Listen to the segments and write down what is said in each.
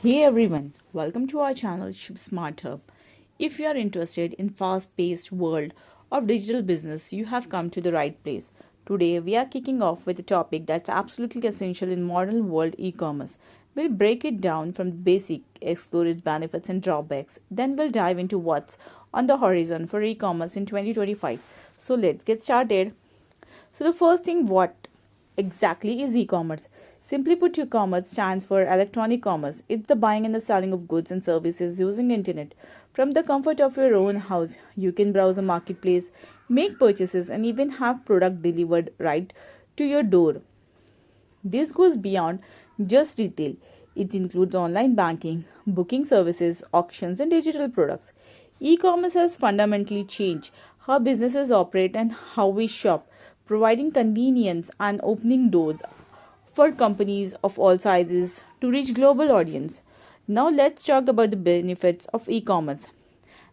Hey everyone, welcome to our channel Ship Smart Hub. If you are interested in fast-paced world of digital business, you have come to the right place. Today we are kicking off with a topic that's absolutely essential in modern world e-commerce. We'll break it down from the basic, explore its benefits and drawbacks. Then we'll dive into what's on the horizon for e-commerce in 2025. So let's get started. So the first thing, what exactly is e-commerce? Simply put, e-commerce stands for electronic commerce. It's the buying and the selling of goods and services using internet. From the comfort of your own house, you can browse a marketplace, make purchases and even have product delivered right to your door. This goes beyond just retail. It includes online banking, booking services, auctions, and digital products. E commerce has fundamentally changed how businesses operate and how we shop, providing convenience and opening doors for companies of all sizes to reach global audience. Now let's talk about the benefits of e-commerce.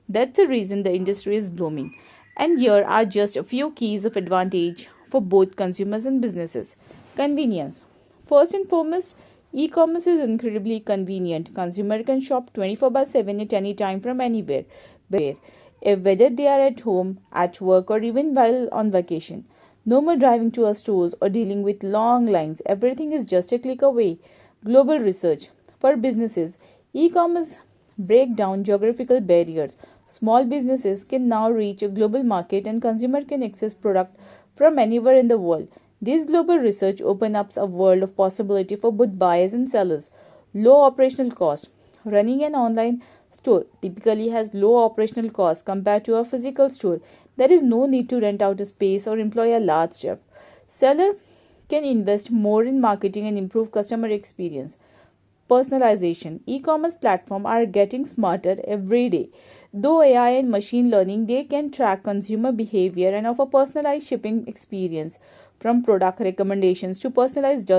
That's the reason the industry is blooming. And here are just a few keys of advantage for both consumers and businesses. Convenience. First and foremost, e-commerce is incredibly convenient. Consumer can shop 24 by 7 at any time from anywhere, whether they are at home, at work, or even while on vacation. No more driving to our stores or dealing with long lines. Everything is just a click away. Global research. For businesses, e-commerce break down geographical barriers. Small businesses can now reach a global market and consumer can access product from anywhere in the world. This global research opens up a world of possibility for both buyers and sellers. Low operational cost. Running an online store typically has low operational costs compared to a physical store. There is no need to rent out a space or employ a large staff. Seller can invest more in marketing and improve customer experience. Personalization. E-commerce platforms are getting smarter every day. Though AI and machine learning, they can track consumer behavior and offer personalized shipping experience from product recommendations to personalized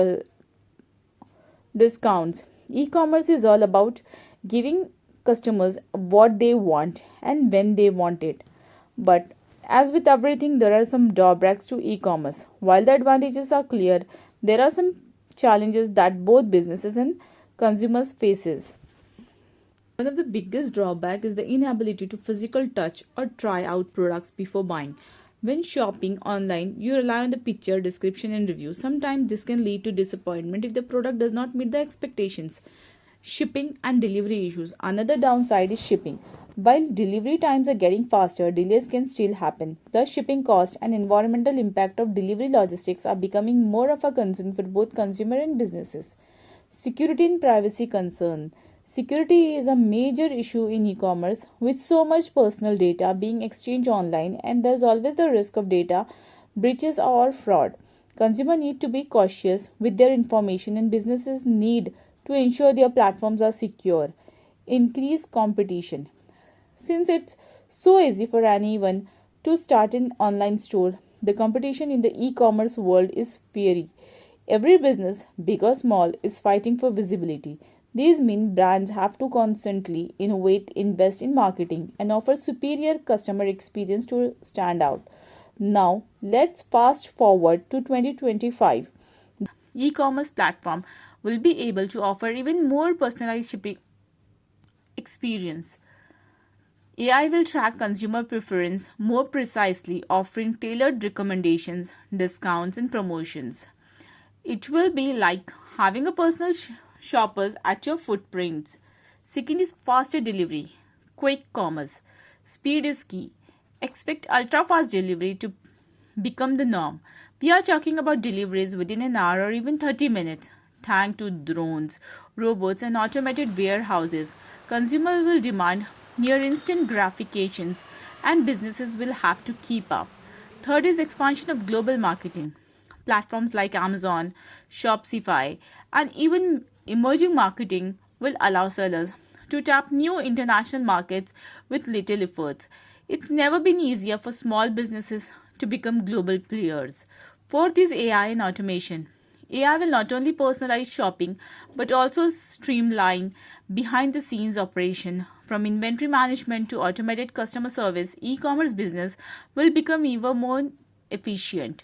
discounts. E-commerce is all about giving customers what they want and when they want it. But as with everything, there are some drawbacks to e-commerce. While the advantages are clear, there are some challenges that both businesses and consumers faces. One of the biggest drawbacks is the inability to physical touch or try out products before buying. When shopping online, you rely on the picture, description, and review. Sometimes this can lead to disappointment if the product does not meet the expectations. Shipping and delivery issues. Another downside is shipping. While delivery times are getting faster, delays can still happen. The shipping cost and environmental impact of delivery logistics are becoming more of a concern for both consumer and businesses. Security and privacy concern. Security is a major issue in e-commerce with so much personal data being exchanged online, and there's always the risk of data breaches or fraud. Consumers need to be cautious with their information and businesses need to ensure their platforms are secure. Increase competition. Since it's so easy for anyone to start an online store, the competition in the e-commerce world is fiery. Every business, big or small, is fighting for visibility. These mean brands have to constantly innovate, invest in marketing, and offer superior customer experience to stand out. Now, let's fast forward to 2025. E-commerce platform will be able to offer even more personalized shipping experience. AI will track consumer preference more precisely, offering tailored recommendations, discounts, and promotions. It will be like having a personal shoppers at your footprints. Second is faster delivery, quick commerce. Speed is key. Expect ultra fast delivery to become the norm. We are talking about deliveries within an hour or even 30 minutes. Thanks to drones, robots, and automated warehouses, consumers will demand near instant gratifications and businesses will have to keep up. Third is expansion of global marketing. Platforms like Amazon, Shopify, and even emerging marketing will allow sellers to tap new international markets with little efforts. It's never been easier for small businesses to become global players. Fourth is AI and automation. AI will not only personalize shopping but also streamline behind the scenes operation. From inventory management to automated customer service, e-commerce business will become even more efficient.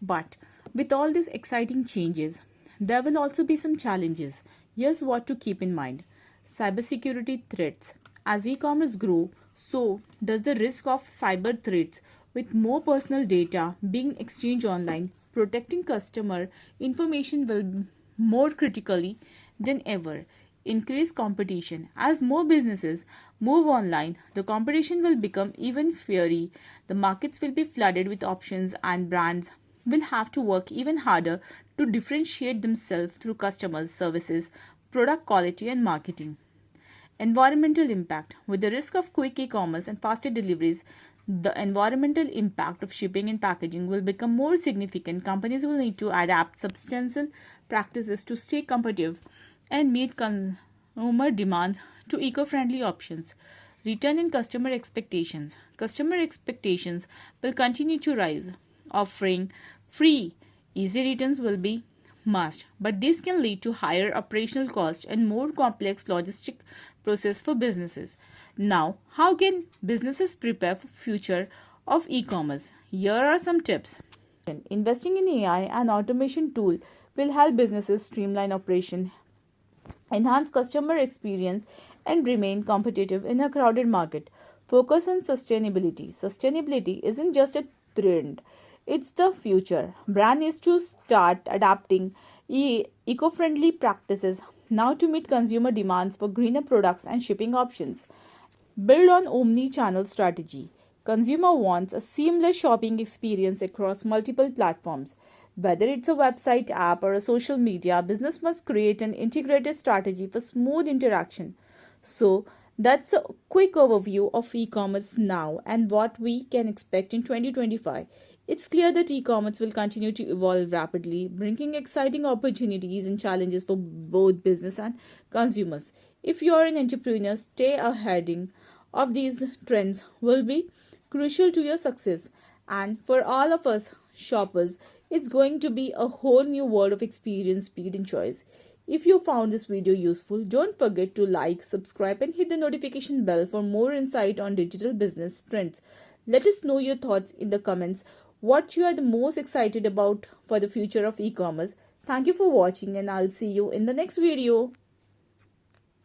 But with all these exciting changes, there will also be some challenges. Here's what to keep in mind. Cybersecurity threats. As e-commerce grows, so does the risk of cyber threats. With more personal data being exchanged online, protecting customer information will more critically than ever. Increased competition. As more businesses move online, the competition will become even fiery. The markets will be flooded with options, and brands will have to work even harder to differentiate themselves through customers, services, product quality, and marketing. Environmental impact. With the risk of quick e-commerce and faster deliveries, the environmental impact of shipping and packaging will become more significant. Companies will need to adapt substantial practices to stay competitive and meet consumer demands to eco-friendly options. Return in customer expectations. Customer expectations will continue to rise. Offering free, easy returns will be must, but this can lead to higher operational costs and more complex logistic process for businesses. Now, how can businesses prepare for future of e-commerce? Here are some tips. Investing in AI and automation tool will help businesses streamline operation, enhance customer experience, and remain competitive in a crowded market. Focus on sustainability. Sustainability isn't just a trend, it's the future. Brand needs to start adapting eco-friendly practices now to meet consumer demands for greener products and shipping options. Build on omni-channel strategy. Consumer wants a seamless shopping experience across multiple platforms. Whether it's a website, app, or a social media, business must create an integrated strategy for smooth interaction. So, that's a quick overview of e-commerce now and what we can expect in 2025. It's clear that e-commerce will continue to evolve rapidly, bringing exciting opportunities and challenges for both business and consumers. If you're an entrepreneur, stay ahead of these trends will be crucial to your success. And for all of us shoppers, it's going to be a whole new world of experience, speed, and choice. If you found this video useful, don't forget to like, subscribe, and hit the notification bell for more insight on digital business trends. Let us know your thoughts in the comments, what you are the most excited about for the future of e-commerce. Thank you for watching, and I'll see you in the next video.